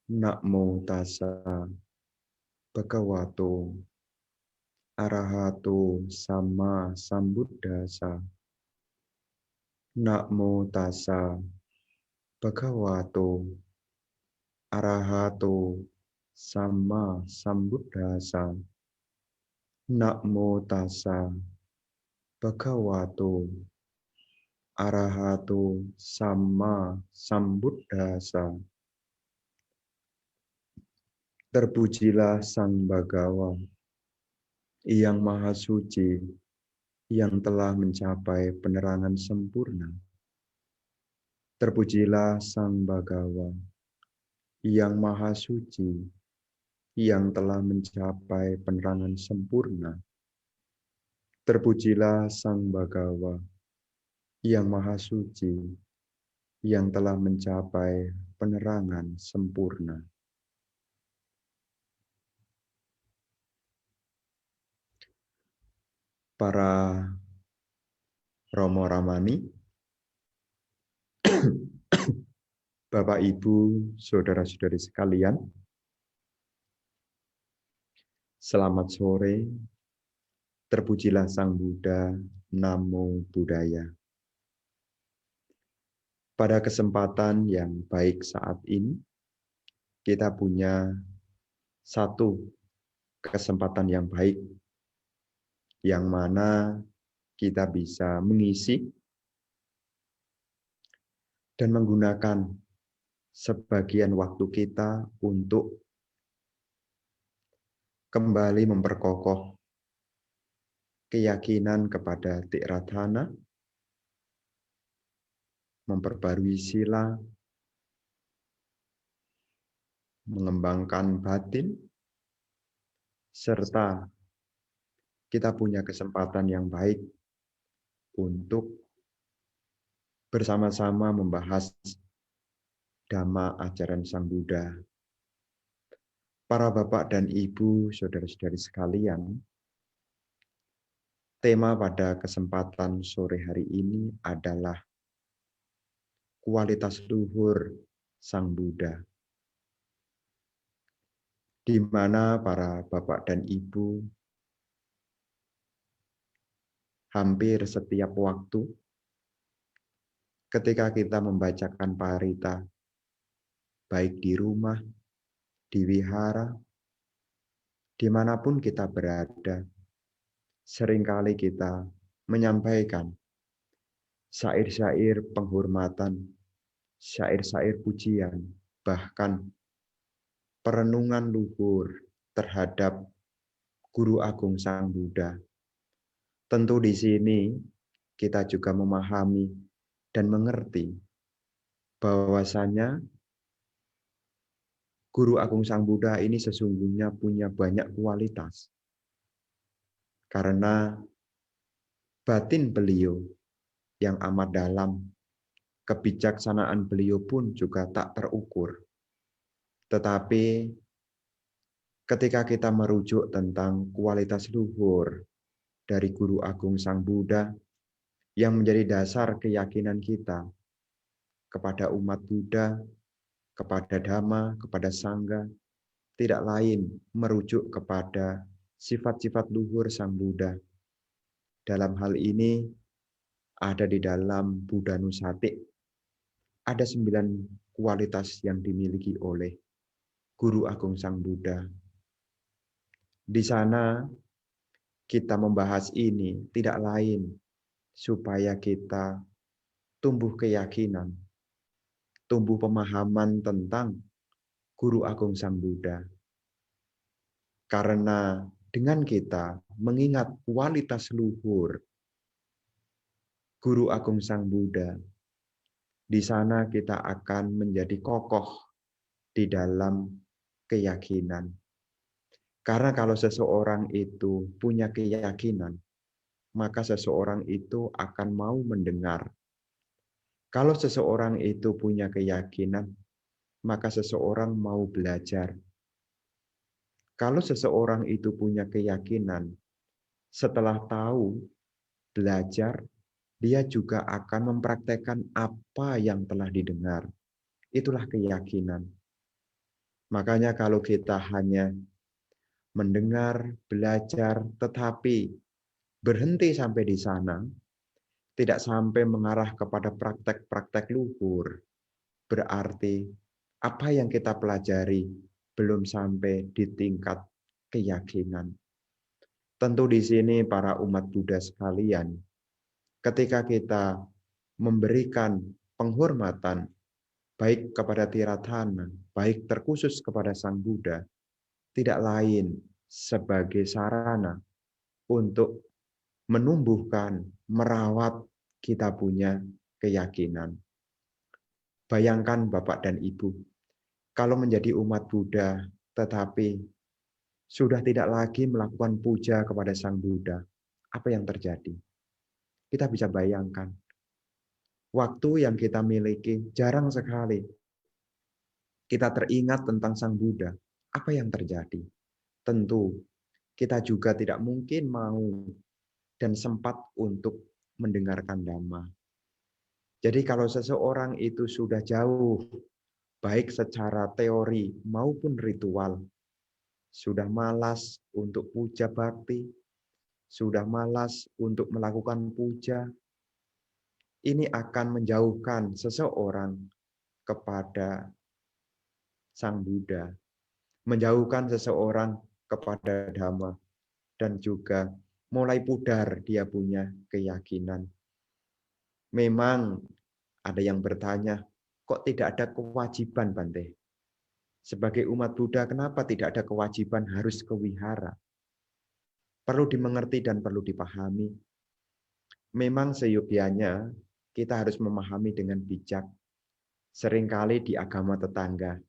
Namo tassa bhagavato arahato sama sambuddhassa. Namo tassa bhagavato arahato sama sambuddhassa. Namo tassa bhagavato arahato sama sambuddhassa. Terpujilah Sang Bhagawa yang Maha Suci, yang telah mencapai penerangan sempurna. Terpujilah Sang Bhagawa yang Maha Suci, yang telah mencapai penerangan sempurna. Terpujilah Sang Bhagawa yang Maha Suci, yang telah mencapai penerangan sempurna. Para Romo Ramani, Bapak Ibu, Saudara-saudari sekalian, selamat sore. Terpujilah Sang Buddha, Namo Buddhaya. Pada kesempatan yang baik saat ini, kita punya satu kesempatan yang baik, yang mana kita bisa mengisi dan menggunakan sebagian waktu kita untuk kembali memperkokoh keyakinan kepada Tiratthana, memperbarui sila, mengembangkan batin, serta kita punya kesempatan yang baik untuk bersama-sama membahas Dhamma ajaran Sang Buddha. Para Bapak dan Ibu, Saudara-saudari sekalian, tema pada kesempatan sore hari ini adalah kualitas luhur Sang Buddha, di mana para Bapak dan Ibu hampir setiap waktu ketika kita membacakan parita, baik di rumah, di wihara, dimanapun kita berada, seringkali kita menyampaikan syair-syair penghormatan, syair-syair pujian, bahkan perenungan luhur terhadap Guru Agung Sang Buddha. Tentu di sini kita juga memahami dan mengerti bahwasanya Guru Agung Sang Buddha ini sesungguhnya punya banyak kualitas. Karena batin beliau yang amat dalam, kebijaksanaan beliau pun juga tak terukur. Tetapi ketika kita merujuk tentang kualitas luhur dari Guru Agung Sang Buddha yang menjadi dasar keyakinan kita kepada umat Buddha, kepada Dhamma, kepada Sangha, tidak lain merujuk kepada sifat-sifat luhur Sang Buddha. Dalam hal ini ada di dalam Buddha Nusatik, ada 9 kualitas yang dimiliki oleh Guru Agung Sang Buddha. Di sana kita membahas ini tidak lain supaya kita tumbuh keyakinan, tumbuh pemahaman tentang Guru Agung Sang Buddha. Karena dengan kita mengingat kualitas luhur Guru Agung Sang Buddha, di sana kita akan menjadi kokoh di dalam keyakinan. Karena kalau seseorang itu punya keyakinan, maka seseorang itu akan mau mendengar. Kalau seseorang itu punya keyakinan, maka seseorang mau belajar. Kalau seseorang itu punya keyakinan, setelah tahu, belajar, dia juga akan mempraktekkan apa yang telah didengar. Itulah keyakinan. Makanya kalau kita hanya mendengar, belajar, tetapi berhenti sampai di sana, tidak sampai mengarah kepada praktek-praktek luhur, berarti apa yang kita pelajari belum sampai di tingkat keyakinan. Tentu di sini para umat Buddha sekalian, ketika kita memberikan penghormatan baik kepada Tiratana, baik terkhusus kepada Sang Buddha, tidak lain sebagai sarana untuk menumbuhkan, merawat kita punya keyakinan. Bayangkan Bapak dan Ibu, kalau menjadi umat Buddha, tetapi sudah tidak lagi melakukan puja kepada Sang Buddha, apa yang terjadi? Kita bisa bayangkan, waktu yang kita miliki jarang sekali kita teringat tentang Sang Buddha. Apa yang terjadi? Tentu kita juga tidak mungkin mau dan sempat untuk mendengarkan Dhamma. Jadi kalau seseorang itu sudah jauh, baik secara teori maupun ritual, sudah malas untuk puja bakti, sudah malas untuk melakukan puja, ini akan menjauhkan seseorang kepada Sang Buddha, menjauhkan seseorang kepada Dhamma, dan juga mulai pudar dia punya keyakinan. Memang ada yang bertanya, kok tidak ada kewajiban, Bante? Sebagai umat Buddha, kenapa tidak ada kewajiban harus ke wihara? Perlu dimengerti dan perlu dipahami. Memang seyogianya kita harus memahami dengan bijak. Seringkali di agama tetangga,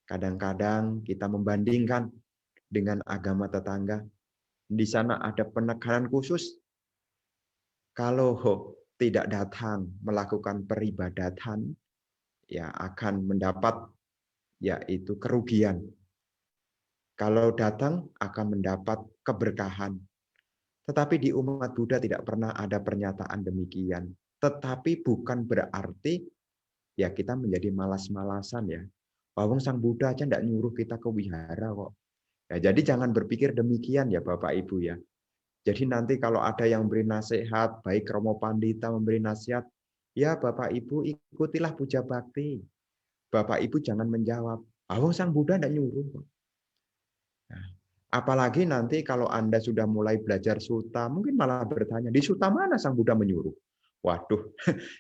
kadang-kadang kita membandingkan dengan agama tetangga. Di sana ada penekanan khusus. Kalau tidak datang melakukan peribadatan, ya akan mendapat yaitu kerugian. Kalau datang akan mendapat keberkahan. Tetapi di umat Buddha tidak pernah ada pernyataan demikian. Tetapi bukan berarti ya kita menjadi malas-malasan ya. Wong Sang Buddha aja tidak nyuruh kita ke wihara kok. Ya, jadi jangan berpikir demikian ya Bapak Ibu ya. Jadi nanti kalau ada yang memberi nasihat, baik Romo Pandita memberi nasihat, ya Bapak Ibu ikutilah puja bakti. Bapak Ibu jangan menjawab, Wong Sang Buddha tidak nyuruh kok. Nah, apalagi nanti kalau Anda sudah mulai belajar sutta, mungkin malah bertanya, di sutta mana Sang Buddha menyuruh? Waduh,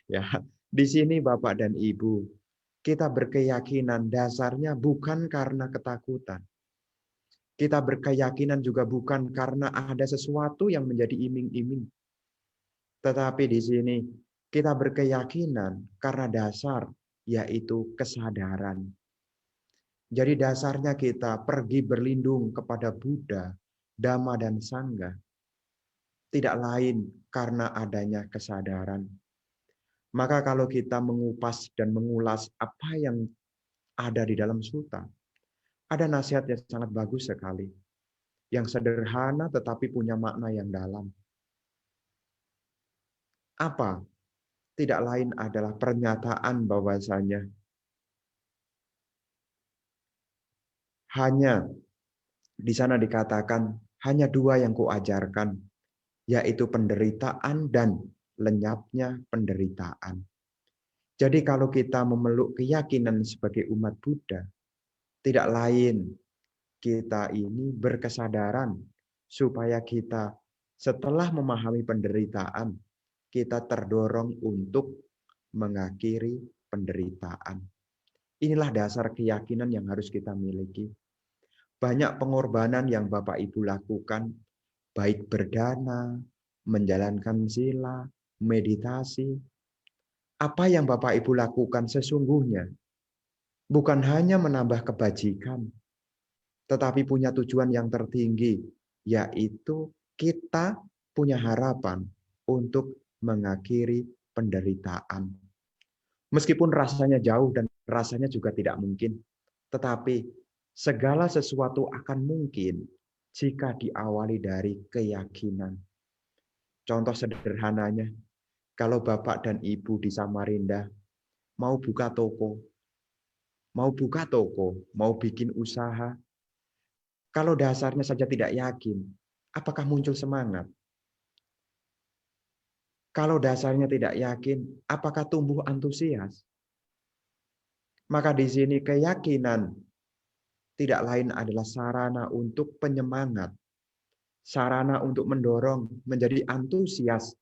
ya di sini Bapak dan Ibu, kita berkeyakinan dasarnya bukan karena ketakutan. Kita berkeyakinan juga bukan karena ada sesuatu yang menjadi iming-iming. Tetapi di sini kita berkeyakinan karena dasar, yaitu kesadaran. Jadi dasarnya kita pergi berlindung kepada Buddha, Dhamma, dan Sangha. Tidak lain karena adanya kesadaran. Maka kalau kita mengupas dan mengulas apa yang ada di dalam sutta, ada nasihat yang sangat bagus sekali. Yang sederhana tetapi punya makna yang dalam. Apa? Tidak lain adalah pernyataan bahwasanya hanya di sana dikatakan hanya dua yang kuajarkan, yaitu penderitaan dan lenyapnya penderitaan. Jadi kalau kita memeluk keyakinan sebagai umat Buddha, tidak lain kita ini berkesadaran supaya kita setelah memahami penderitaan, kita terdorong untuk mengakhiri penderitaan. Inilah dasar keyakinan yang harus kita miliki. Banyak pengorbanan yang Bapak Ibu lakukan, baik berdana, menjalankan sila, meditasi. Apa yang Bapak Ibu lakukan sesungguhnya bukan hanya menambah kebajikan, tetapi punya tujuan yang tertinggi, yaitu kita punya harapan untuk mengakhiri penderitaan. Meskipun rasanya jauh dan rasanya juga tidak mungkin, tetapi segala sesuatu akan mungkin jika diawali dari keyakinan. Contoh sederhananya, kalau Bapak dan Ibu di Samarinda mau buka toko, mau buka toko, mau bikin usaha, kalau dasarnya saja tidak yakin, apakah muncul semangat? Kalau dasarnya tidak yakin, apakah tumbuh antusias? Maka di sini keyakinan tidak lain adalah sarana untuk penyemangat, sarana untuk mendorong menjadi antusias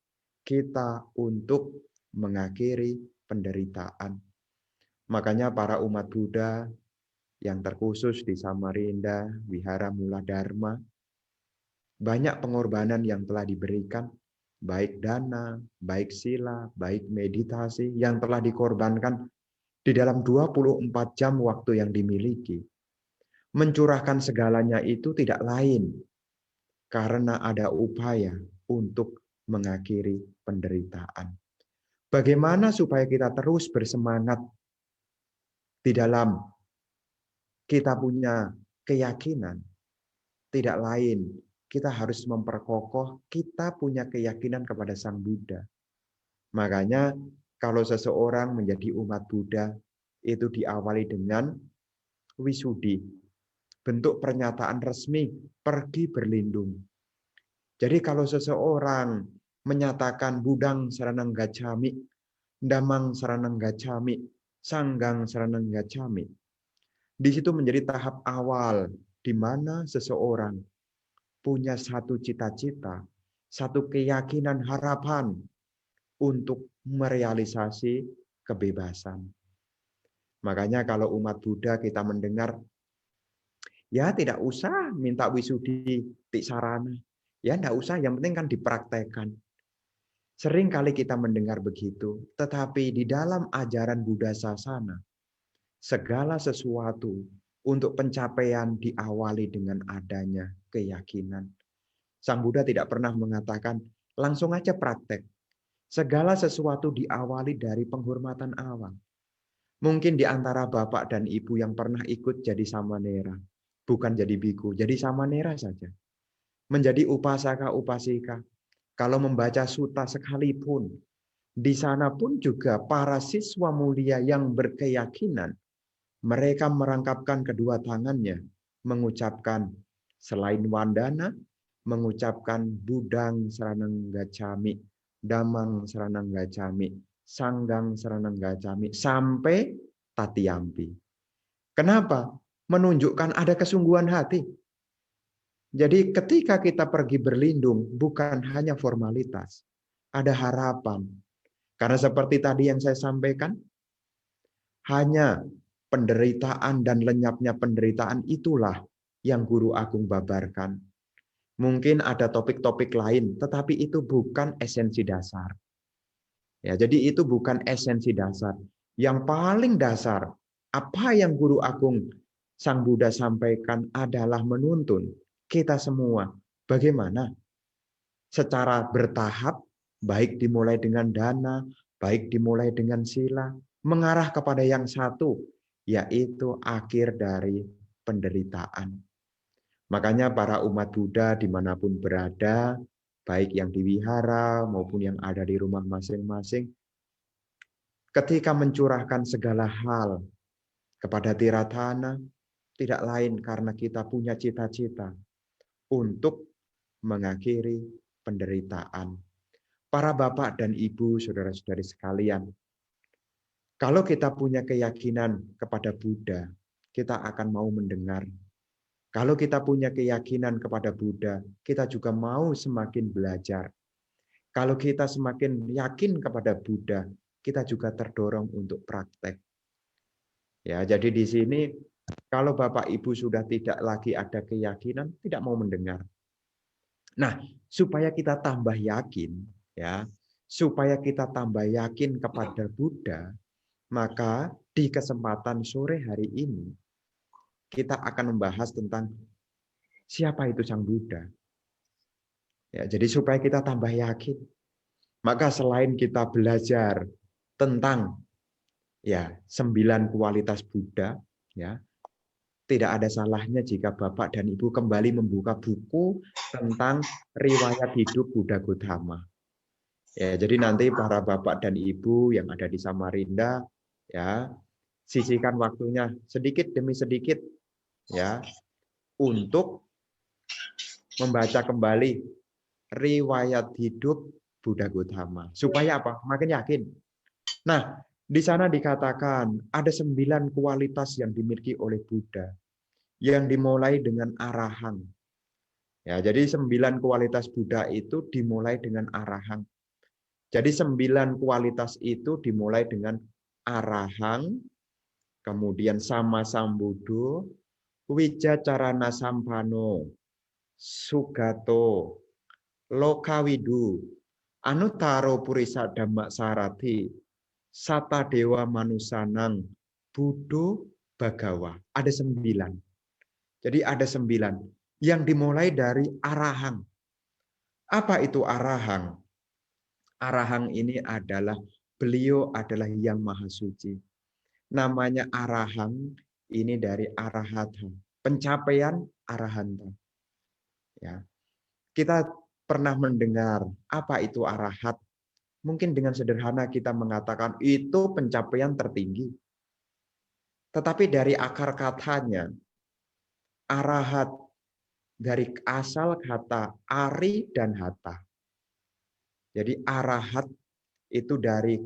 kita untuk mengakhiri penderitaan. Makanya para umat Buddha yang terkhusus di Samarinda, Wihara Mula Dharma, banyak pengorbanan yang telah diberikan, baik dana, baik sila, baik meditasi yang telah dikorbankan di dalam 24 jam waktu yang dimiliki. Mencurahkan segalanya itu tidak lain karena ada upaya untuk mengakhiri penderitaan. Bagaimana supaya kita terus bersemangat di dalam kita punya keyakinan? Tidak lain, kita harus memperkokoh kita punya keyakinan kepada Sang Buddha. Makanya kalau seseorang menjadi umat Buddha, itu diawali dengan wisudi. Bentuk pernyataan resmi, pergi berlindung. Jadi kalau seseorang menyatakan Budang Saranang Gacchami, Damang Saranang Gacchami, Sanggang Saranang Gacchami, di situ menjadi tahap awal di mana seseorang punya satu cita-cita, satu keyakinan, harapan untuk merealisasi kebebasan. Makanya kalau umat Buddha kita mendengar, ya tidak usah minta wisudi tiksarana. Ya tidak usah, yang penting kan dipraktekkan. Sering kali kita mendengar begitu, tetapi di dalam ajaran Buddha Sasana, segala sesuatu untuk pencapaian diawali dengan adanya keyakinan. Sang Buddha tidak pernah mengatakan, langsung aja praktek. Segala sesuatu diawali dari penghormatan awal. Mungkin di antara bapak dan ibu yang pernah ikut jadi samanera, bukan jadi biku, jadi samanera saja. Menjadi upasaka-upasika. Kalau membaca sutta sekalipun, di sana pun juga para siswa mulia yang berkeyakinan, mereka merangkapkan kedua tangannya, mengucapkan selain wandana, mengucapkan Budang Saranang Gacchami, Damang Saranang Gacchami, Sanggang Saranang Gacchami, sampai Tatiyampi. Kenapa? Menunjukkan ada kesungguhan hati. Jadi ketika kita pergi berlindung, bukan hanya formalitas, ada harapan. Karena seperti tadi yang saya sampaikan, hanya penderitaan dan lenyapnya penderitaan itulah yang Guru Agung babarkan. Mungkin ada topik-topik lain, tetapi itu bukan esensi dasar. Ya, jadi itu bukan esensi dasar. Yang paling dasar, apa yang Guru Agung Sang Buddha sampaikan adalah menuntun kita semua. Bagaimana? Secara bertahap, baik dimulai dengan dana, baik dimulai dengan sila, mengarah kepada yang satu, yaitu akhir dari penderitaan. Makanya para umat Buddha dimanapun berada, baik yang di wihara maupun yang ada di rumah masing-masing, ketika mencurahkan segala hal kepada Tiratana, tidak lain karena kita punya cita-cita untuk mengakhiri penderitaan. Para bapak dan ibu, saudara-saudari sekalian, kalau kita punya keyakinan kepada Buddha, kita akan mau mendengar. Kalau kita punya keyakinan kepada Buddha, kita juga mau semakin belajar. Kalau kita semakin yakin kepada Buddha, kita juga terdorong untuk praktek. Ya, jadi di sini kalau Bapak Ibu sudah tidak lagi ada keyakinan, tidak mau mendengar. Nah, supaya kita tambah yakin, ya, supaya kita tambah yakin kepada Buddha, maka di kesempatan sore hari ini kita akan membahas tentang siapa itu Sang Buddha. Ya, jadi supaya kita tambah yakin, maka selain kita belajar tentang ya 9 kualitas Buddha, ya, tidak ada salahnya jika Bapak dan Ibu kembali membuka buku tentang riwayat hidup Buddha Gautama. Ya, jadi nanti para Bapak dan Ibu yang ada di Samarinda, ya, sisihkan waktunya sedikit demi sedikit ya untuk membaca kembali riwayat hidup Buddha Gautama. Supaya apa? Makin yakin. Nah, di sana dikatakan ada 9 kualitas yang dimiliki oleh Buddha yang dimulai dengan arahang. Ya, jadi 9 kualitas Buddha itu dimulai dengan arahang. Jadi 9 kualitas itu dimulai dengan arahang, kemudian sama sambuddho, wijacarana sampano, sugato, lokawidu, anutaro purisa dhamma sarati, sata dewa manusanang, buddho bagawa. Ada 9. Jadi ada 9 yang dimulai dari arahang. Apa itu arahang? Arahang ini adalah beliau adalah yang maha suci. Namanya arahang ini dari arahata, pencapaian arahanta. Ya. Kita pernah mendengar apa itu arahat? Mungkin dengan sederhana kita mengatakan itu pencapaian tertinggi. Tetapi dari akar katanya, arahat dari asal kata ari dan hata. Jadi arahat itu dari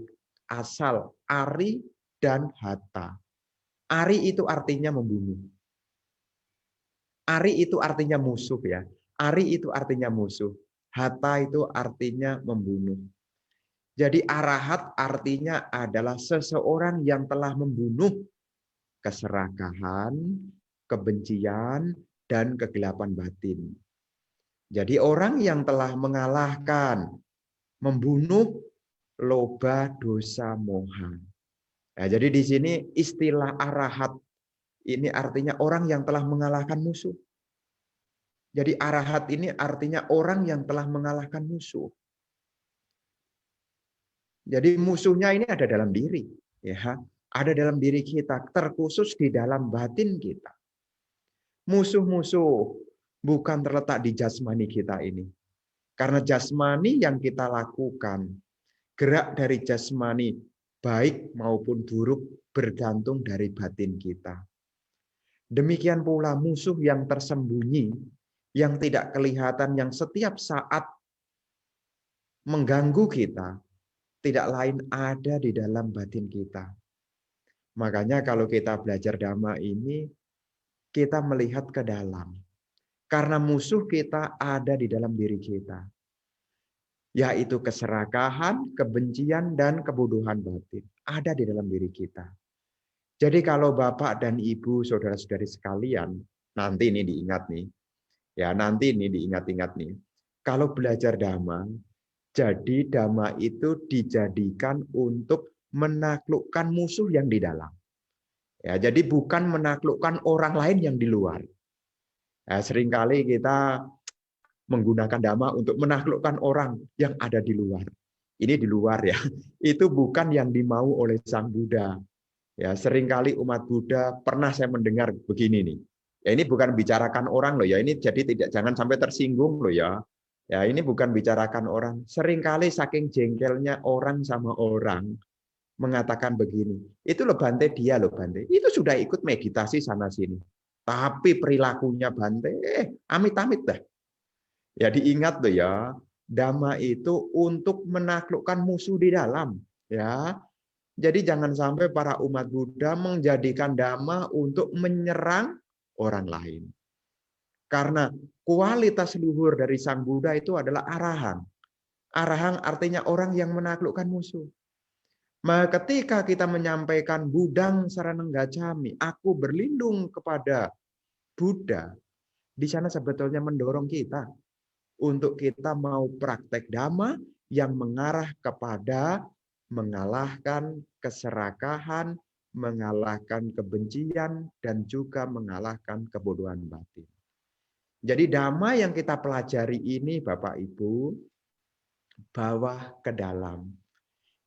asal ari dan hata. Ari itu artinya membunuh. Ari itu artinya musuh ya. Ari itu artinya musuh. Hata itu artinya membunuh. Jadi arahat artinya adalah seseorang yang telah membunuh keserakahan, kebencian, dan kegelapan batin. Jadi orang yang telah mengalahkan, membunuh loba, dosa, moha. Nah, jadi di sini istilah arahat ini artinya orang yang telah mengalahkan musuh. Jadi arahat ini artinya orang yang telah mengalahkan musuh. Jadi musuhnya ini ada dalam diri, ya, ada dalam diri kita, terkhusus di dalam batin kita. Musuh-musuh bukan terletak di jasmani kita ini. Karena jasmani yang kita lakukan, gerak dari jasmani, baik maupun buruk, bergantung dari batin kita. Demikian pula musuh yang tersembunyi, yang tidak kelihatan, yang setiap saat mengganggu kita, tidak lain ada di dalam batin kita. Makanya kalau kita belajar Dhamma ini, kita melihat ke dalam. Karena musuh kita ada di dalam diri kita. Yaitu keserakahan, kebencian, dan kebodohan batin. Ada di dalam diri kita. Jadi kalau Bapak dan Ibu, saudara-saudari sekalian, nanti ini diingat nih. Ya, nanti ini diingat-ingat nih. Kalau belajar Dhamma, jadi Dhamma itu dijadikan untuk menaklukkan musuh yang di dalam. Ya, jadi bukan menaklukkan orang lain yang di luar. Ya, seringkali kita menggunakan Dhamma untuk menaklukkan orang yang ada di luar. Ini di luar ya. Itu bukan yang dimau oleh Sang Buddha. Ya, seringkali umat Buddha pernah saya mendengar begini nih. Ya, ini bukan bicarakan orang loh ya. Ini jadi jangan sampai tersinggung loh ya. Ya, ini bukan bicarakan orang. Seringkali saking jengkelnya orang sama orang mengatakan begini. Itu loh Bante, dia loh Bante. Itu sudah ikut meditasi sana sini. Tapi perilakunya Bante, amit-amit dah. Ya diingat loh ya. Dhamma itu untuk menaklukkan musuh di dalam. Ya. Jadi jangan sampai para umat Buddha menjadikan Dhamma untuk menyerang orang lain. Karena kualitas luhur dari Sang Buddha itu adalah arahang. Arahang artinya orang yang menaklukkan musuh. Maka ketika kita menyampaikan Budang Saranang Gacchami, aku berlindung kepada Buddha, di sana sebetulnya mendorong kita untuk kita mau praktek Dhamma yang mengarah kepada mengalahkan keserakahan, mengalahkan kebencian, dan juga mengalahkan kebodohan batin. Jadi Dhamma yang kita pelajari ini Bapak Ibu, bawa ke dalam.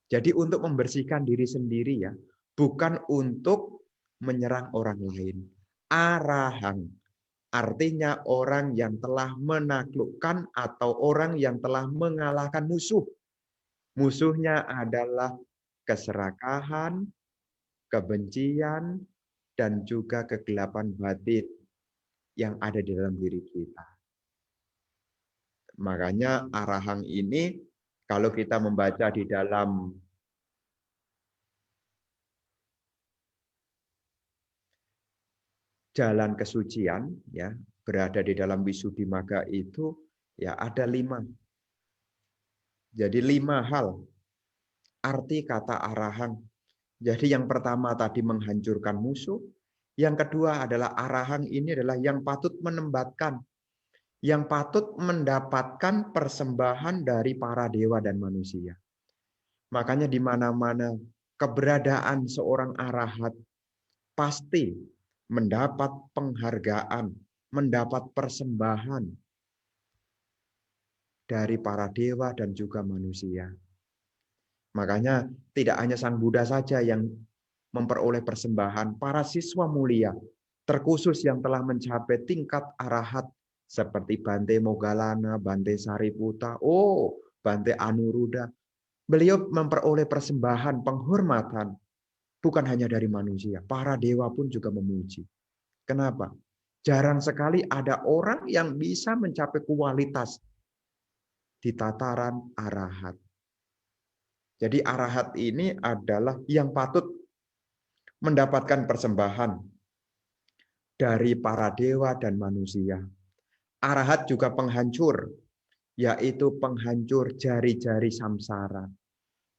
Jadi untuk membersihkan diri sendiri ya, bukan untuk menyerang orang lain. Arahang, artinya orang yang telah menaklukkan atau orang yang telah mengalahkan musuh. Musuhnya adalah keserakahan, kebencian, dan juga kegelapan batin yang ada di dalam diri kita. Makanya arahang ini kalau kita membaca di dalam jalan kesucian, ya, berada di dalam Wisuddhimagga itu, ya ada 5. Jadi 5 hal arti kata arahang. Jadi yang pertama tadi menghancurkan musuh, yang kedua adalah arahang ini adalah yang patut menempatkan, yang patut mendapatkan persembahan dari para dewa dan manusia. Makanya di mana-mana keberadaan seorang arahat pasti mendapat penghargaan, mendapat persembahan dari para dewa dan juga manusia. Makanya tidak hanya Sang Buddha saja yang memperoleh persembahan, para siswa mulia, terkhusus yang telah mencapai tingkat arahat seperti Bante Moggallana, Bante Sariputta, Bante Anuruddha. Beliau memperoleh persembahan, penghormatan, bukan hanya dari manusia. Para dewa pun juga memuji. Kenapa? Jarang sekali ada orang yang bisa mencapai kualitas di tataran arahat. Jadi arahat ini adalah yang patut mendapatkan persembahan dari para dewa dan manusia. Arahat juga penghancur, yaitu penghancur jari-jari samsara.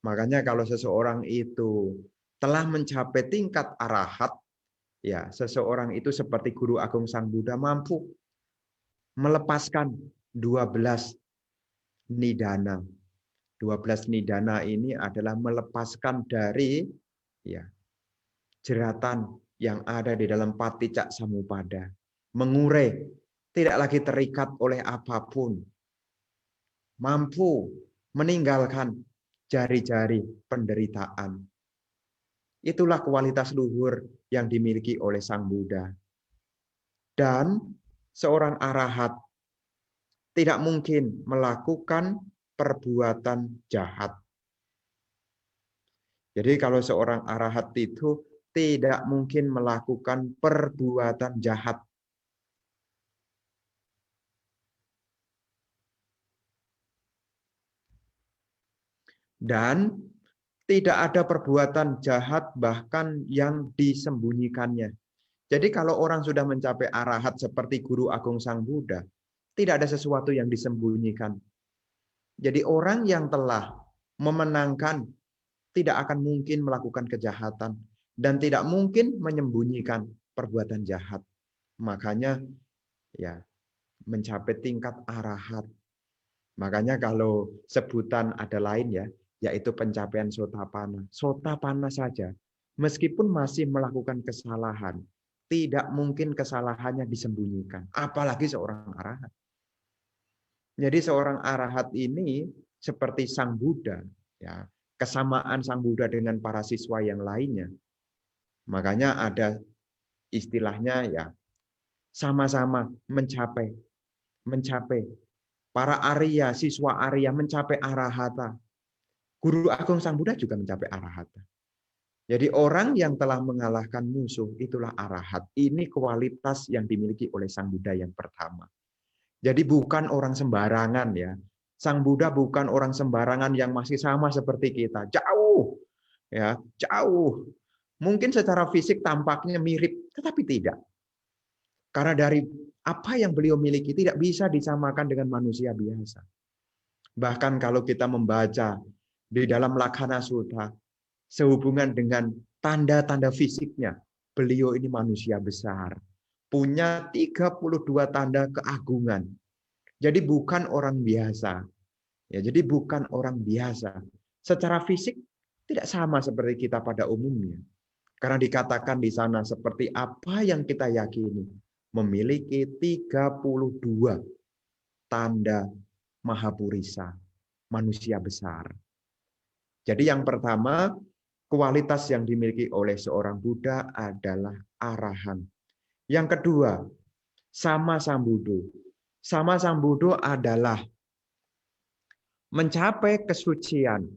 Makanya kalau seseorang itu telah mencapai tingkat arahat, ya seseorang itu seperti Guru Agung Sang Buddha mampu melepaskan 12 nidana. 12 nidana ini adalah melepaskan dari ya jeratan yang ada di dalam paticca samuppada. Mengurai, tidak lagi terikat oleh apapun. Mampu meninggalkan jari-jari penderitaan. Itulah kualitas luhur yang dimiliki oleh Sang Buddha. Dan seorang arahat tidak mungkin melakukan perbuatan jahat. Jadi kalau seorang arahat itu tidak mungkin melakukan perbuatan jahat. Dan tidak ada perbuatan jahat bahkan yang disembunyikannya. Jadi kalau orang sudah mencapai arahat seperti Guru Agung Sang Buddha, tidak ada sesuatu yang disembunyikan. Jadi orang yang telah memenangkan tidak akan mungkin melakukan kejahatan dan tidak mungkin menyembunyikan perbuatan jahat. Makanya ya mencapai tingkat arahat. Makanya kalau sebutan ada lain ya, yaitu pencapaian Sotapanna. Sotapanna saja, meskipun masih melakukan kesalahan, tidak mungkin kesalahannya disembunyikan. Apalagi seorang arahat. Jadi seorang arahat ini seperti Sang Buddha, ya, kesamaan Sang Buddha dengan para siswa yang lainnya. Makanya ada istilahnya ya, sama-sama mencapai. Para Arya, siswa Arya mencapai arahata. Guru Agung Sang Buddha juga mencapai arahata. Jadi orang yang telah mengalahkan musuh itulah arahat. Ini kualitas yang dimiliki oleh Sang Buddha yang pertama. Jadi bukan orang sembarangan ya. Sang Buddha bukan orang sembarangan yang masih sama seperti kita. Jauh. Ya, jauh. Mungkin secara fisik tampaknya mirip, tetapi tidak. Karena dari apa yang beliau miliki tidak bisa disamakan dengan manusia biasa. Bahkan kalau kita membaca di dalam Lakhana Sutta, sehubungan dengan tanda-tanda fisiknya, beliau ini manusia besar. Punya 32 tanda keagungan. Jadi bukan orang biasa. Ya, jadi bukan orang biasa. Secara fisik tidak sama seperti kita pada umumnya. Karena dikatakan di sana seperti apa yang kita yakini. Memiliki 32 tanda Mahapurisa, manusia besar. Jadi yang pertama, kualitas yang dimiliki oleh seorang Buddha adalah arahan. Yang kedua, sama sambuddho. Sama sambuddho adalah mencapai kesucian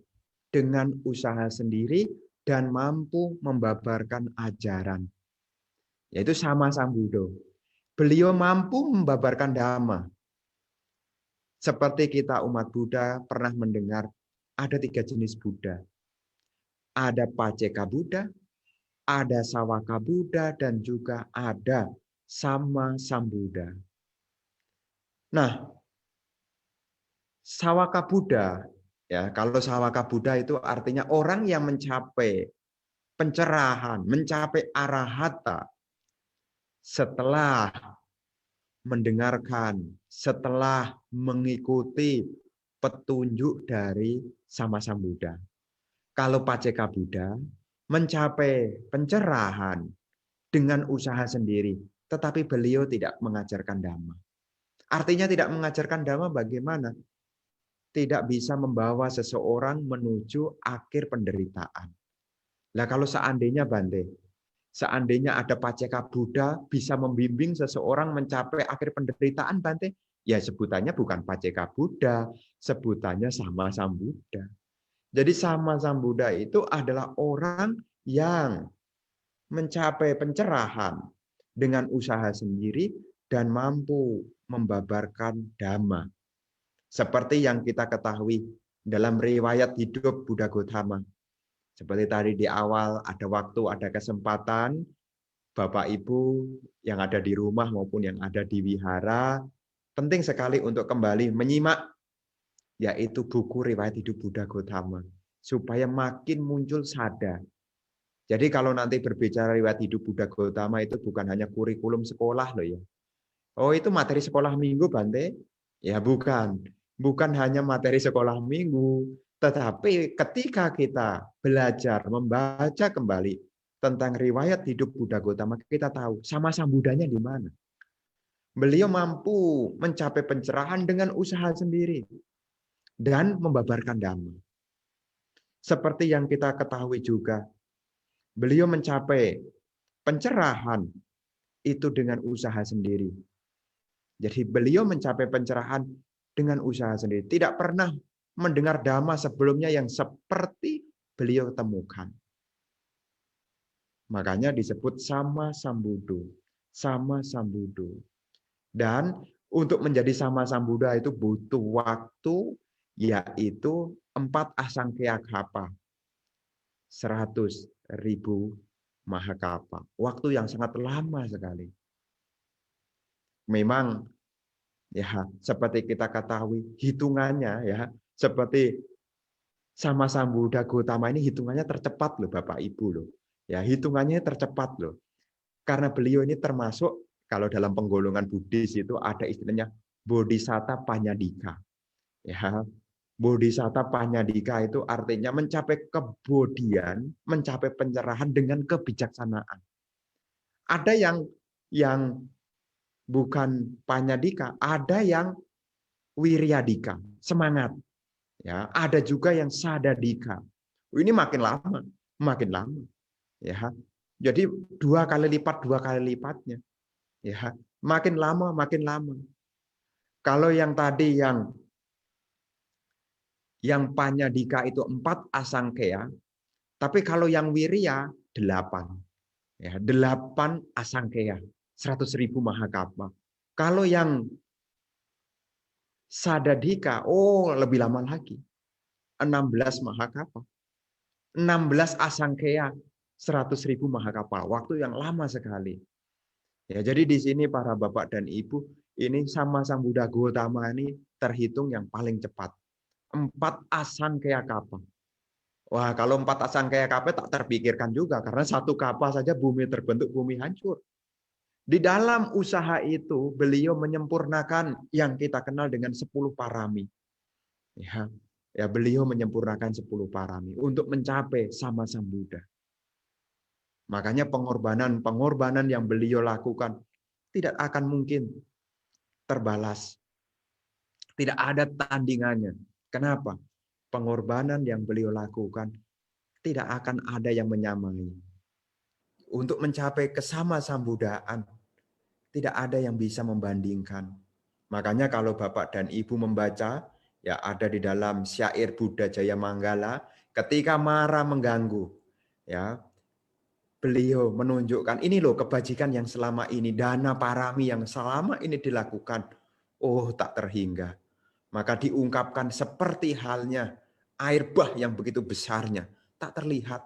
dengan usaha sendiri dan mampu membabarkan ajaran, yaitu Sama Sambudo. Beliau mampu membabarkan dhamma. Seperti kita umat Buddha pernah mendengar ada 3 jenis Buddha. Ada Paceka Buddha, ada Sawaka Buddha, dan juga ada Sama Sambuddha. Nah, Sawaka Buddha, ya, kalau Sawaka Buddha itu artinya orang yang mencapai pencerahan, mencapai arahata setelah mendengarkan, setelah mengikuti petunjuk dari Sama Sambuddha. Kalau Paceka Buddha mencapai pencerahan dengan usaha sendiri, tetapi beliau tidak mengajarkan dhamma. Artinya tidak mengajarkan dhamma bagaimana? Tidak bisa membawa seseorang menuju akhir penderitaan. Nah, kalau seandainya Bante, seandainya ada Paceka Buddha bisa membimbing seseorang mencapai akhir penderitaan, Bante, ya sebutannya bukan Paceka Buddha, sebutannya Sama Sambuddha. Jadi Sama Sambuddha itu adalah orang yang mencapai pencerahan dengan usaha sendiri dan mampu membabarkan dhamma. Seperti yang kita ketahui dalam riwayat hidup Buddha Gautama. Seperti tadi di awal, ada waktu, ada kesempatan, Bapak Ibu yang ada di rumah maupun yang ada di wihara, penting sekali untuk kembali menyimak, yaitu buku riwayat hidup Buddha Gautama, supaya makin muncul sadar. Jadi kalau nanti berbicara riwayat hidup Buddha Gautama itu bukan hanya kurikulum sekolah loh ya. Oh itu materi sekolah minggu Bante? Ya bukan. Bukan hanya materi sekolah minggu, tetapi ketika kita belajar membaca kembali tentang riwayat hidup Buddha Gautama, kita tahu Sama Sambuddhanya di mana. Beliau mampu mencapai pencerahan dengan usaha sendiri dan membabarkan dhamma. Seperti yang kita ketahui juga, beliau mencapai pencerahan itu dengan usaha sendiri. Jadi beliau mencapai pencerahan dengan usaha sendiri. Tidak pernah mendengar dhamma sebelumnya yang seperti beliau temukan. Makanya disebut Sama Sambuddho. Sama Sambuddho. Dan untuk menjadi Sama Sambuddha itu butuh waktu, yaitu 4 asangkaya kappa. 100.000 mahakapa. Waktu yang sangat lama sekali. Memang ya seperti kita ketahui hitungannya ya seperti Sama Sambuddha Gautama ini hitungannya tercepat loh Bapak Ibu loh. Ya, hitungannya tercepat loh. Karena beliau ini termasuk kalau dalam penggolongan Buddhis itu ada istilahnya Bodhisatta Panyadika. Ya, Bodhisatta Panyadika itu artinya mencapai kebodian, mencapai pencerahan dengan kebijaksanaan. Ada yang bukan Panyadika, ada yang Wiryadika, semangat. Ya, ada juga yang Sadadika. Ini makin lama, makin lama. Ya, jadi 2 kali lipatnya. Ya, makin lama, makin lama. Kalau yang tadi yang Panyadika itu 4 asangkaya, tapi kalau yang Wirya 8. Ya, 8 asangkaya, 100.000 mahakapa. Kalau yang Sadadika, oh lebih lama lagi. 16 mahakapa. 16 asangkaya, 100.000 mahakapa. Waktu yang lama sekali. Ya, jadi di sini para Bapak dan Ibu, ini Sama Sambuddha Gautama ini terhitung yang paling cepat. 4 asangkaya kappa. Wah, kalau 4 asangkaya kappa tak terpikirkan juga, karena 1 kappa saja bumi terbentuk, bumi hancur. Di dalam usaha itu, beliau menyempurnakan yang kita kenal dengan 10 parami. Ya, beliau menyempurnakan 10 parami untuk mencapai Sama Sambuddha. Makanya pengorbanan yang beliau lakukan tidak akan mungkin terbalas. Tidak ada tandingannya. Kenapa? Pengorbanan yang beliau lakukan tidak akan ada yang menyamai. Untuk mencapai kesama sambuddhaan, tidak ada yang bisa membandingkan. Makanya kalau Bapak dan Ibu membaca, ya ada di dalam syair Buddha Jaya Manggala, ketika Mara mengganggu, Ya, beliau menunjukkan ini loh kebajikan yang selama ini, dana parami yang selama ini dilakukan. Oh, tak terhingga. Maka diungkapkan seperti halnya air bah yang begitu besarnya, tak terlihat,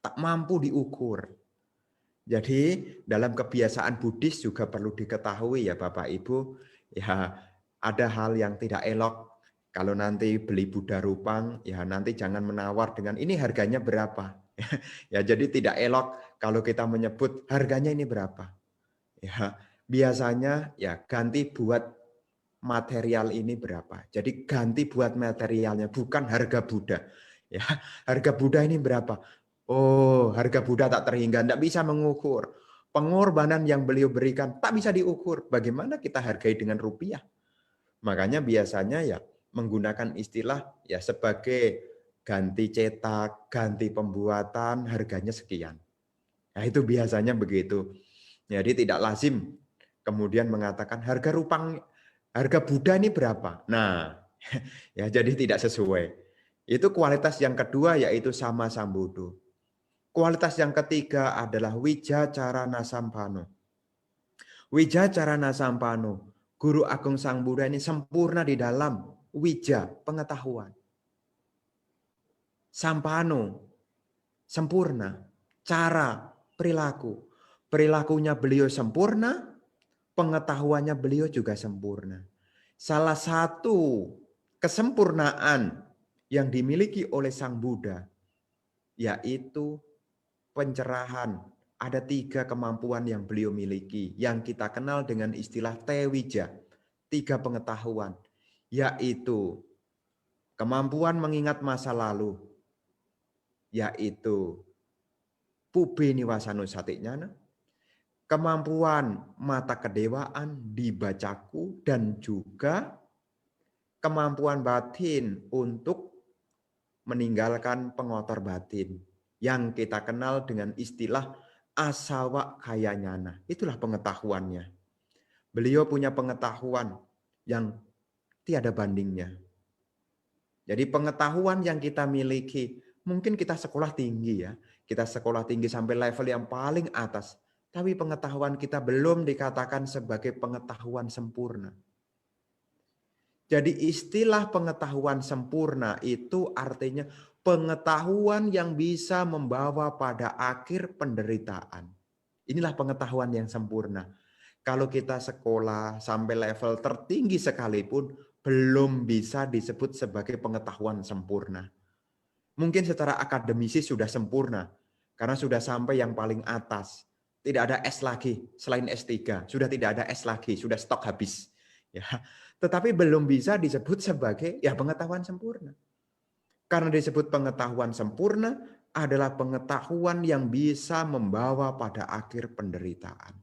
tak mampu diukur. Jadi dalam kebiasaan Buddhis juga perlu diketahui ya Bapak Ibu, ya ada hal yang tidak elok. Kalau nanti beli Buddha Rupang, ya nanti jangan menawar dengan ini harganya berapa. Ya jadi tidak elok kalau kita menyebut harganya ini berapa. Ya biasanya ya ganti buat material ini berapa. Jadi ganti buat materialnya, bukan harga Buddha. Ya, harga Buddha ini berapa? Oh, harga Buddha tak terhingga, tidak bisa mengukur. Pengorbanan yang beliau berikan tak bisa diukur. Bagaimana kita hargai dengan rupiah? Makanya biasanya ya menggunakan istilah ya sebagai ganti cetak, ganti pembuatan, harganya sekian. Nah, itu biasanya begitu. Jadi tidak lazim kemudian mengatakan harga Buddha ini berapa. Nah, ya jadi tidak sesuai. Itu kualitas yang kedua yaitu sama sambudo. Kualitas yang ketiga adalah wijacarana sampano. Wijacarana sampano, Guru Agung Sang Buddha ini sempurna di dalam wija, pengetahuan. Sampano, sempurna. Cara, perilaku. Perilakunya beliau sempurna, pengetahuannya beliau juga sempurna. Salah satu kesempurnaan yang dimiliki oleh Sang Buddha yaitu pencerahan. Ada 3 kemampuan yang beliau miliki yang kita kenal dengan istilah tewija. 3 pengetahuan, yaitu kemampuan mengingat masa lalu, yaitu pube niwasanusatinyana, kemampuan mata kedewaan dibacaku, dan juga kemampuan batin untuk meninggalkan pengotor batin yang kita kenal dengan istilah asawa kayanyana. Itulah pengetahuannya. Beliau punya pengetahuan yang tiada bandingnya. Jadi pengetahuan yang kita miliki, mungkin kita sekolah tinggi ya. Kita sekolah tinggi sampai level yang paling atas. Tapi pengetahuan kita belum dikatakan sebagai pengetahuan sempurna. Jadi istilah pengetahuan sempurna itu artinya pengetahuan yang bisa membawa pada akhir penderitaan. Inilah pengetahuan yang sempurna. Kalau kita sekolah sampai level tertinggi sekalipun, belum bisa disebut sebagai pengetahuan sempurna. Mungkin secara akademisi sudah sempurna, karena sudah sampai yang paling atas. Tidak ada S lagi, selain S3. Sudah tidak ada S lagi, sudah stok habis. Ya, tetapi belum bisa disebut sebagai ya pengetahuan sempurna. Karena disebut pengetahuan sempurna adalah pengetahuan yang bisa membawa pada akhir penderitaan.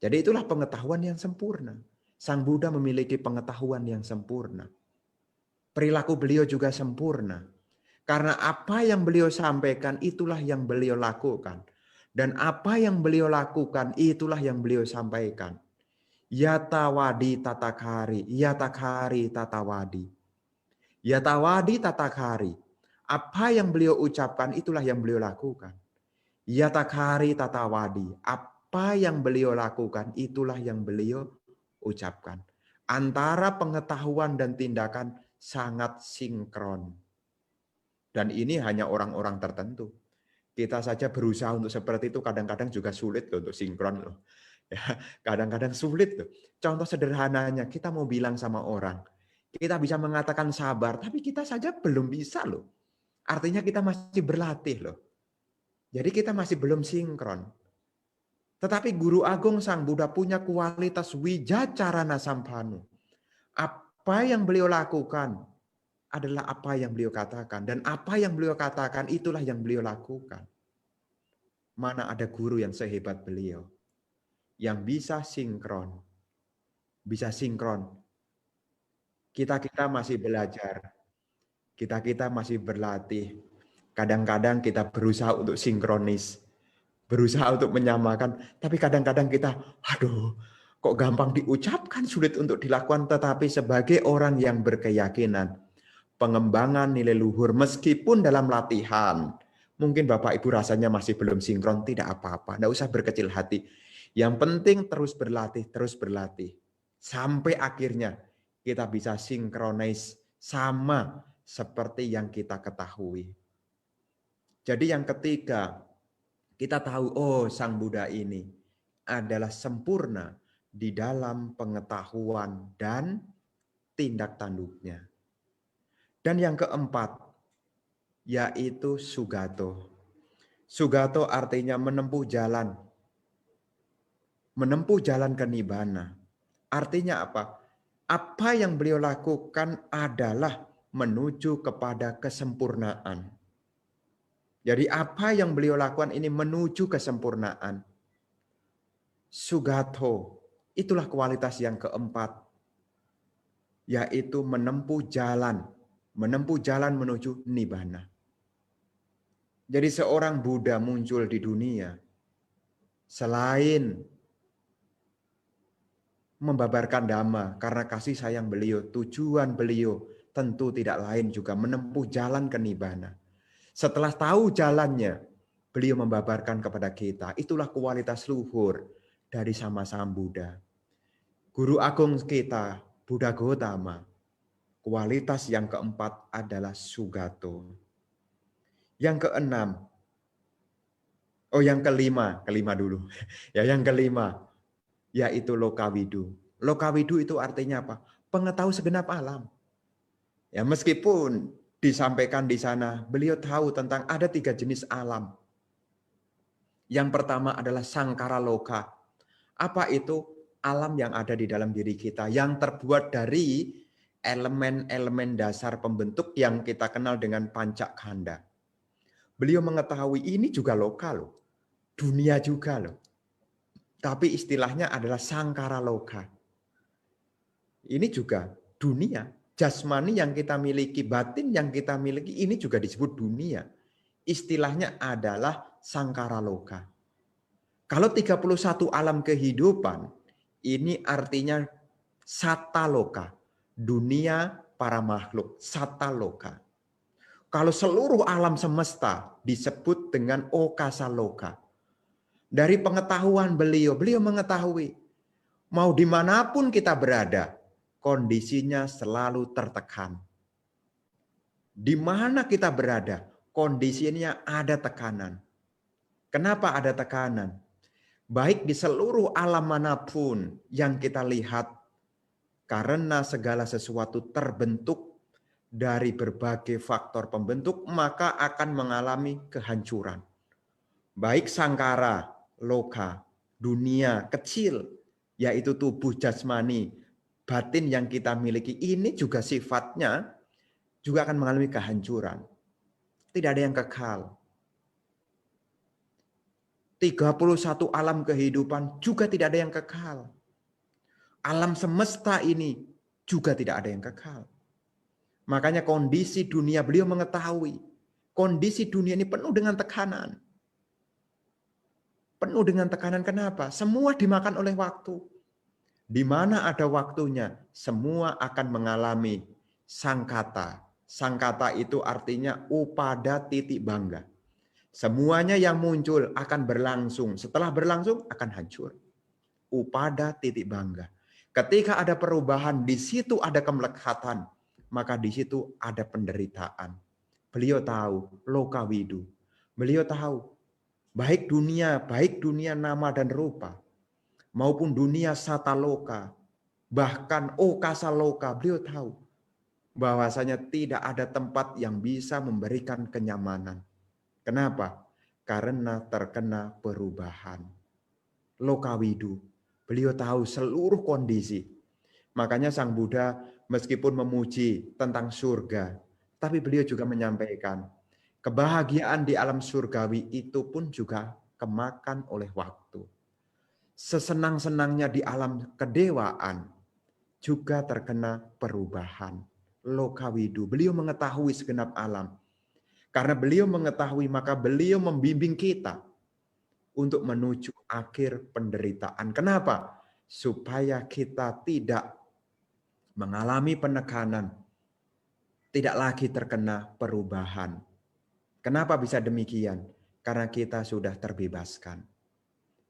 Jadi itulah pengetahuan yang sempurna. Sang Buddha memiliki pengetahuan yang sempurna. Perilaku beliau juga sempurna. Karena apa yang beliau sampaikan itulah yang beliau lakukan. Dan apa yang beliau lakukan itulah yang beliau sampaikan. Yatawadi tatakari, yatakari tatawadi. Yatawadi tatakari. Apa yang beliau ucapkan itulah yang beliau lakukan. Yatakari tatawadi. Apa yang beliau lakukan itulah yang beliau ucapkan. Antara pengetahuan dan tindakan sangat sinkron. Dan ini hanya orang-orang tertentu. Kita saja berusaha untuk seperti itu kadang-kadang juga sulit loh untuk sinkron loh. Ya, kadang-kadang sulit loh. Contoh sederhananya, kita mau bilang sama orang, kita bisa mengatakan sabar, tapi kita saja belum bisa loh. Artinya kita masih berlatih loh. Jadi kita masih belum sinkron. Tetapi Guru Agung Sang Buddha punya kualitas wijacarana sampano. Apa yang beliau lakukan adalah apa yang beliau katakan. Dan apa yang beliau katakan itulah yang beliau lakukan. Mana ada guru yang sehebat beliau. Yang bisa sinkron. Bisa sinkron. Kita masih belajar. Kita masih berlatih. Kadang-kadang kita berusaha untuk sinkronis. Berusaha untuk menyamakan. Tapi kadang-kadang kita, aduh, kok gampang diucapkan, sulit untuk dilakukan. Tetapi sebagai orang yang berkeyakinan, pengembangan nilai luhur meskipun dalam latihan, Mungkin Bapak Ibu rasanya masih belum sinkron, tidak apa-apa. Tidak usah berkecil hati. Yang penting terus berlatih, terus berlatih. Sampai akhirnya kita bisa sinkronis sama seperti yang kita ketahui. Jadi yang ketiga, kita tahu, oh Sang Buddha ini adalah sempurna di dalam pengetahuan dan tindak tanduknya. Dan yang keempat, yaitu Sugato. Sugato artinya menempuh jalan. Menempuh jalan ke Nibbana. Artinya apa? Apa yang beliau lakukan adalah menuju kepada kesempurnaan. Jadi apa yang beliau lakukan ini menuju kesempurnaan. Sugato, itulah kualitas yang keempat. Yaitu menempuh jalan. Menempuh jalan menuju Nibbana. Jadi seorang Buddha muncul di dunia. Selain membabarkan dhamma karena kasih sayang beliau, tujuan beliau tentu tidak lain juga menempuh jalan ke Nibbana. Setelah tahu jalannya, beliau membabarkan kepada kita. Itulah kualitas luhur dari sama-sama Buddha. Guru agung kita, Buddha Gautama. Kualitas yang keempat adalah Sugato. Yang keenam, yang kelima dulu. Ya, yang kelima, yaitu Lokawidu. Lokawidu itu artinya apa? Pengetahui segenap alam. Ya, meskipun disampaikan di sana, beliau tahu tentang ada 3 jenis alam. Yang pertama adalah Sangkara Loka. Apa itu? Alam yang ada di dalam diri kita, yang terbuat dari elemen-elemen dasar pembentuk yang kita kenal dengan pancakanda. Beliau mengetahui ini juga loka loh. Dunia juga loh. Tapi istilahnya adalah Sangkara Loka. Ini juga dunia. Jasmani yang kita miliki, batin yang kita miliki, ini juga disebut dunia. Istilahnya adalah Sangkara Loka. Kalau 31 alam kehidupan, ini artinya Sataloka. Dunia para makhluk, Sataloka. Kalau seluruh alam semesta disebut dengan Okasaloka. Dari pengetahuan beliau mengetahui mau dimanapun kita berada, kondisinya selalu tertekan. Di mana kita berada, kondisinya ada tekanan. Kenapa ada tekanan? Baik di seluruh alam manapun yang kita lihat, karena segala sesuatu terbentuk dari berbagai faktor pembentuk, maka akan mengalami kehancuran. Baik sangkara, loka, dunia kecil, yaitu tubuh jasmani, batin yang kita miliki, ini juga sifatnya juga akan mengalami kehancuran. Tidak ada yang kekal. 31 alam kehidupan juga tidak ada yang kekal. Alam semesta ini juga tidak ada yang kekal. Makanya kondisi dunia beliau mengetahui. Kondisi dunia ini penuh dengan tekanan. Penuh dengan tekanan kenapa? Semua dimakan oleh waktu. Di mana ada waktunya, semua akan mengalami sangkata. Sangkata itu artinya upada titik bangga. Semuanya yang muncul akan berlangsung. Setelah berlangsung akan hancur. Upada titik bangga. Ketika ada perubahan, di situ ada kemelekatan. Maka di situ ada penderitaan. Beliau tahu, Lokawidu. Beliau tahu, baik dunia nama dan rupa, maupun dunia sataloka, bahkan okasaloka, beliau tahu bahwasanya tidak ada tempat yang bisa memberikan kenyamanan. Kenapa? Karena terkena perubahan. Lokawidu, beliau tahu seluruh kondisi. Makanya Sang Buddha meskipun memuji tentang surga, tapi beliau juga menyampaikan, kebahagiaan di alam surgawi itu pun juga kemakan oleh waktu. Sesenang-senangnya di alam kedewaan juga terkena perubahan. Lokawidu, beliau mengetahui segenap alam. Karena beliau mengetahui, maka beliau membimbing kita untuk menuju akhir penderitaan. Kenapa? Supaya kita tidak mengalami penekanan, tidak lagi terkena perubahan. Kenapa bisa demikian? Karena kita sudah terbebaskan.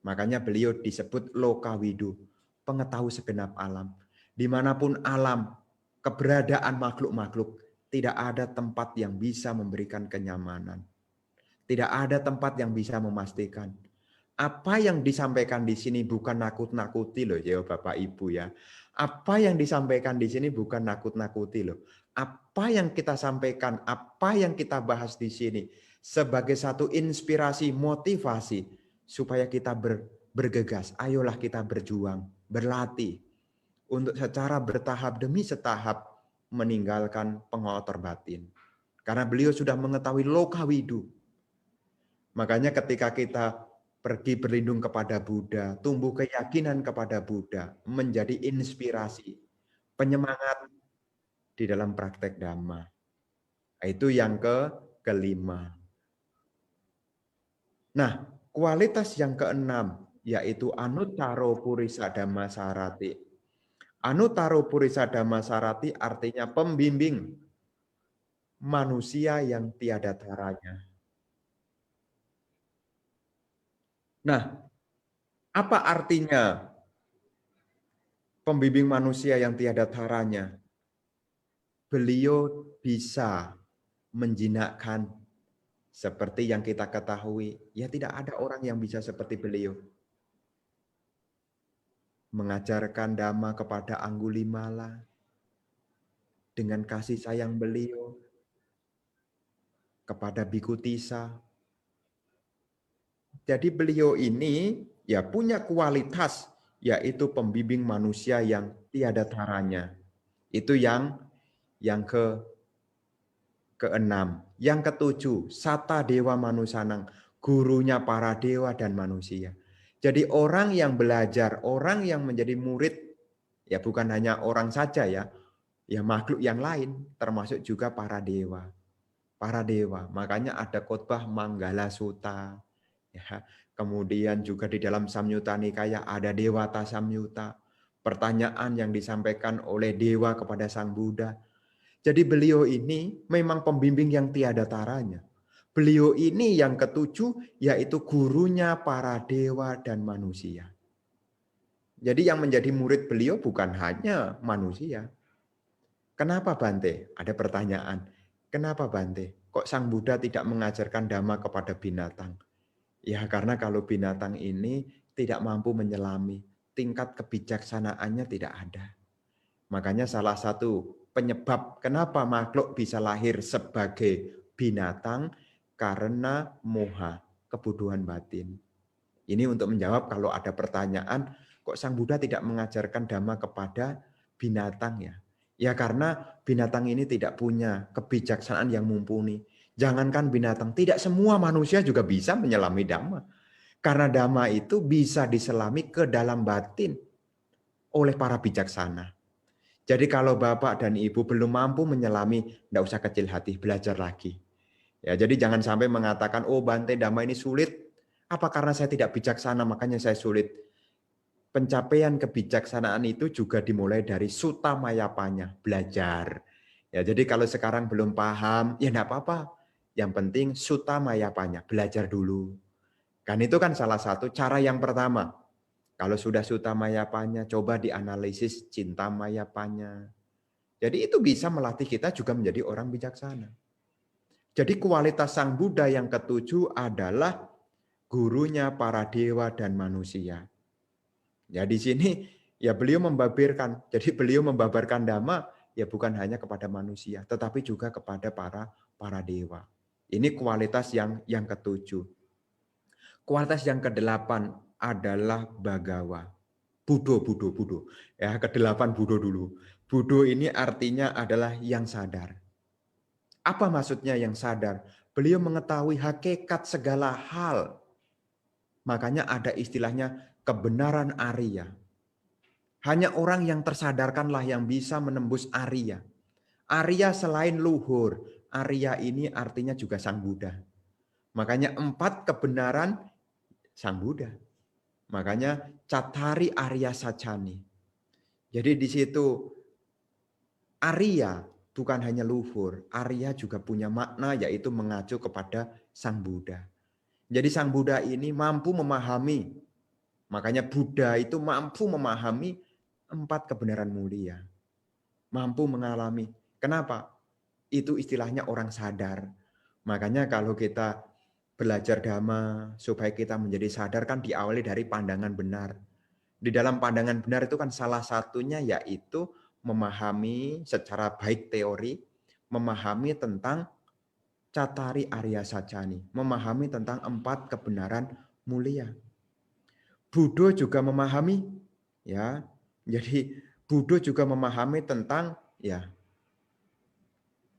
Makanya beliau disebut Lokawidu, pengetahui segenap alam. Dimanapun alam, keberadaan makhluk-makhluk, tidak ada tempat yang bisa memberikan kenyamanan. Tidak ada tempat yang bisa memastikan. Apa yang disampaikan di sini bukan nakut-nakuti loh ya Bapak Ibu ya. Apa yang disampaikan di sini bukan nakut-nakuti loh. Apa yang kita sampaikan, apa yang kita bahas di sini sebagai satu inspirasi, motivasi supaya kita bergegas. Ayolah kita berjuang, berlatih untuk secara bertahap demi setahap meninggalkan pengotor batin. Karena beliau sudah mengetahui lokawidu. Makanya ketika kita pergi berlindung kepada Buddha, tumbuh keyakinan kepada Buddha, menjadi inspirasi, penyemangat di dalam praktek Dhamma. Itu yang kelima. Nah, kualitas yang keenam, yaitu Anuttaro Purisa Dhamma Sarati. Anuttaro Purisa Dhamma Sarati artinya pembimbing manusia yang tiada taranya. Nah, apa artinya pembimbing manusia yang tiada taranya? Beliau bisa menjinakkan seperti yang kita ketahui. Ya tidak ada orang yang bisa seperti beliau. Mengajarkan Dhamma kepada Anggulimala dengan kasih sayang beliau kepada Biku Tisa. Jadi beliau ini ya punya kualitas yaitu pembimbing manusia yang tiada taranya. Itu yang keenam. Yang ketujuh, Sata Dewa Manusanang, gurunya para dewa dan manusia. Jadi orang yang belajar, orang yang menjadi murid, ya bukan hanya orang saja ya makhluk yang lain, termasuk juga para dewa. Para dewa, makanya ada khotbah Manggala Sutta. Ya, kemudian juga di dalam Samyutta Nikaya ada Dewata Samyutta. Pertanyaan yang disampaikan oleh dewa kepada Sang Buddha. Jadi beliau ini memang pembimbing yang tiada taranya. Beliau ini yang ketujuh yaitu gurunya para dewa dan manusia. Jadi yang menjadi murid beliau bukan hanya manusia. Kenapa Bante? Ada pertanyaan. Kenapa Bante? Kok Sang Buddha tidak mengajarkan Dhamma kepada binatang? Ya karena kalau binatang ini tidak mampu menyelami, tingkat kebijaksanaannya tidak ada. Makanya salah satu penyebab kenapa makhluk bisa lahir sebagai binatang karena moha, kebodohan batin. Ini untuk menjawab kalau ada pertanyaan, kok Sang Buddha tidak mengajarkan Dhamma kepada binatang ya? Ya karena binatang ini tidak punya kebijaksanaan yang mumpuni. Jangankan binatang, tidak semua manusia juga bisa menyelami Dhamma. Karena Dhamma itu bisa diselami ke dalam batin oleh para bijaksana. Jadi kalau Bapak dan Ibu belum mampu menyelami, tidak usah kecil hati, belajar lagi. Ya, jadi jangan sampai mengatakan, oh Bante Dhamma ini sulit. Apa karena saya tidak bijaksana, makanya saya sulit. Pencapaian kebijaksanaan itu juga dimulai dari sutta mayapanya, belajar. Ya, jadi kalau sekarang belum paham, ya tidak apa-apa. Yang penting sutta mayapanya, belajar dulu. Kan itu kan salah satu cara yang pertama. Kalau sudah sutta mayapanya, coba dianalisis cinta mayapanya. Jadi itu bisa melatih kita juga menjadi orang bijaksana. Jadi kualitas Sang Buddha yang ketujuh adalah gurunya para dewa dan manusia. Ya di sini ya beliau membabarkan. Jadi beliau membabarkan Dhamma ya bukan hanya kepada manusia, tetapi juga kepada para dewa. Ini kualitas yang ketujuh. Kualitas yang kedelapan adalah Bhagawa. Budo. Ya, kedelapan Budo dulu. Budo ini artinya adalah yang sadar. Apa maksudnya yang sadar? Beliau mengetahui hakikat segala hal. Makanya ada istilahnya kebenaran Arya. Hanya orang yang tersadarkanlah yang bisa menembus Arya. Arya selain luhur, Arya ini artinya juga Sang Buddha. Makanya 4 kebenaran Sang Buddha. Makanya Cattari Arya Sacani. Jadi di situ Arya bukan hanya luhur, Arya juga punya makna yaitu mengacu kepada Sang Buddha. Jadi Sang Buddha ini mampu memahami, makanya Buddha itu mampu memahami 4 kebenaran mulia. Mampu mengalami. Kenapa? Itu istilahnya orang sadar. Makanya kalau kita belajar dhamma supaya kita menjadi sadar kan diawali dari pandangan benar. Di dalam pandangan benar itu kan salah satunya yaitu memahami secara baik teori, memahami tentang Cattari Arya Sacani, memahami tentang 4 kebenaran mulia. Buddha juga memahami, ya. Jadi Buddha juga memahami tentang ya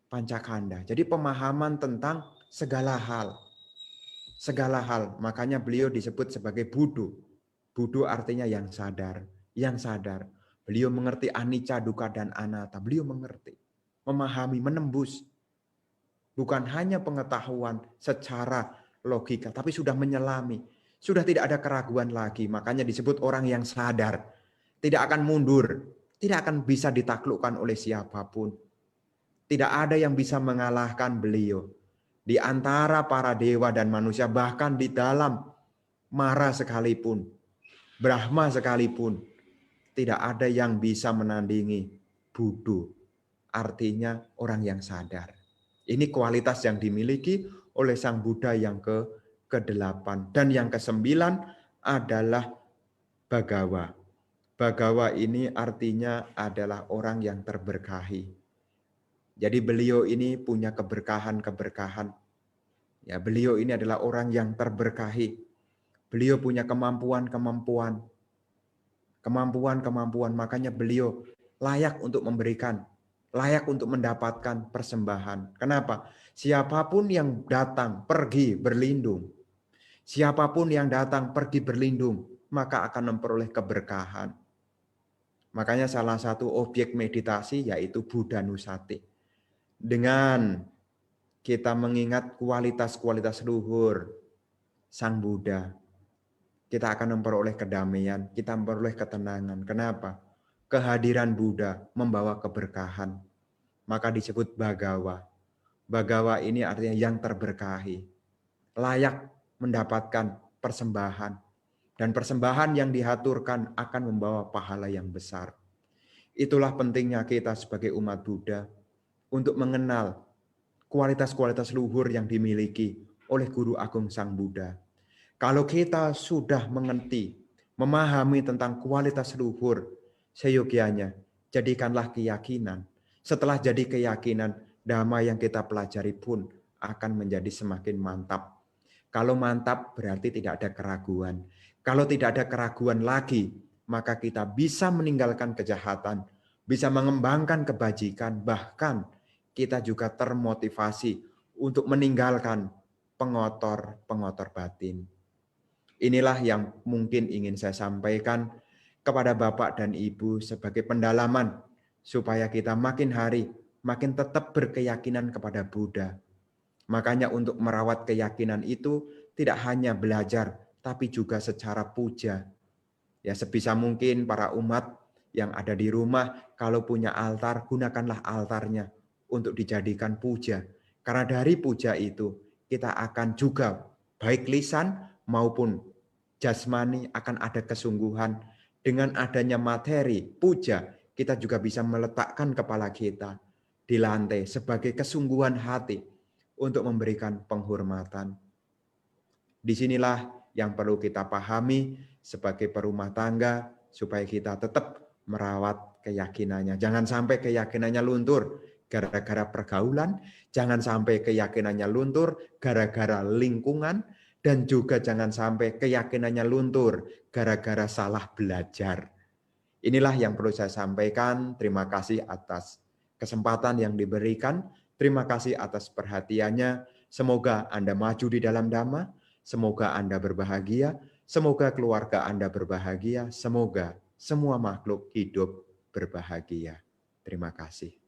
Pancakanda. Jadi pemahaman tentang segala hal. Segala hal. Makanya beliau disebut sebagai Buddha. Buddha artinya yang sadar. Yang sadar. Beliau mengerti anicca, dukkha, dan anatta. Beliau mengerti. Memahami, menembus. Bukan hanya pengetahuan secara logika. Tapi sudah menyelami. Sudah tidak ada keraguan lagi. Makanya disebut orang yang sadar. Tidak akan mundur. Tidak akan bisa ditaklukkan oleh siapapun. Tidak ada yang bisa mengalahkan beliau. Di antara para dewa dan manusia, bahkan di dalam Mara sekalipun, Brahma sekalipun, tidak ada yang bisa menandingi Buddha. Artinya orang yang sadar. Ini kualitas yang dimiliki oleh Sang Buddha yang ke-8. Dan yang ke-9 adalah Bhagawa. Bhagawa ini artinya adalah orang yang terberkahi. Jadi beliau ini punya keberkahan-keberkahan. Ya, beliau ini adalah orang yang terberkahi. Beliau punya kemampuan-kemampuan. Kemampuan-kemampuan, makanya beliau layak untuk memberikan, layak untuk mendapatkan persembahan. Kenapa? Siapapun yang datang pergi berlindung. Siapapun yang datang pergi berlindung, maka akan memperoleh keberkahan. Makanya salah satu objek meditasi yaitu Buddha Nusati. Dengan kita mengingat kualitas-kualitas luhur Sang Buddha, kita akan memperoleh kedamaian, kita memperoleh ketenangan. Kenapa? Kehadiran Buddha membawa keberkahan. Maka disebut Bhagawa. Bhagawa ini artinya yang terberkahi. Layak mendapatkan persembahan. Dan persembahan yang dihaturkan akan membawa pahala yang besar. Itulah pentingnya kita sebagai umat Buddha untuk mengenal kualitas-kualitas luhur yang dimiliki oleh Guru Agung Sang Buddha. Kalau kita sudah mengerti, memahami tentang kualitas luhur, seyogianya jadikanlah keyakinan. Setelah jadi keyakinan, dhamma yang kita pelajari pun akan menjadi semakin mantap. Kalau mantap berarti tidak ada keraguan. Kalau tidak ada keraguan lagi, maka kita bisa meninggalkan kejahatan, bisa mengembangkan kebajikan, bahkan kita juga termotivasi untuk meninggalkan pengotor-pengotor batin. Inilah yang mungkin ingin saya sampaikan kepada Bapak dan Ibu sebagai pendalaman supaya kita makin hari makin tetap berkeyakinan kepada Buddha. Makanya untuk merawat keyakinan itu tidak hanya belajar tapi juga secara puja. Ya sebisa mungkin para umat yang ada di rumah kalau punya altar gunakanlah altarnya untuk dijadikan puja. Karena dari puja itu kita akan juga baik lisan maupun jasmani akan ada kesungguhan. Dengan adanya materi puja, kita juga bisa meletakkan kepala kita di lantai sebagai kesungguhan hati untuk memberikan penghormatan. Disinilah yang perlu kita pahami sebagai perumah tangga supaya kita tetap merawat keyakinannya. Jangan sampai keyakinannya luntur gara-gara pergaulan, jangan sampai keyakinannya luntur gara-gara lingkungan, dan juga jangan sampai keyakinannya luntur gara-gara salah belajar. Inilah yang perlu saya sampaikan. Terima kasih atas kesempatan yang diberikan. Terima kasih atas perhatiannya. Semoga Anda maju di dalam dhamma. Semoga Anda berbahagia. Semoga keluarga Anda berbahagia. Semoga semua makhluk hidup berbahagia. Terima kasih.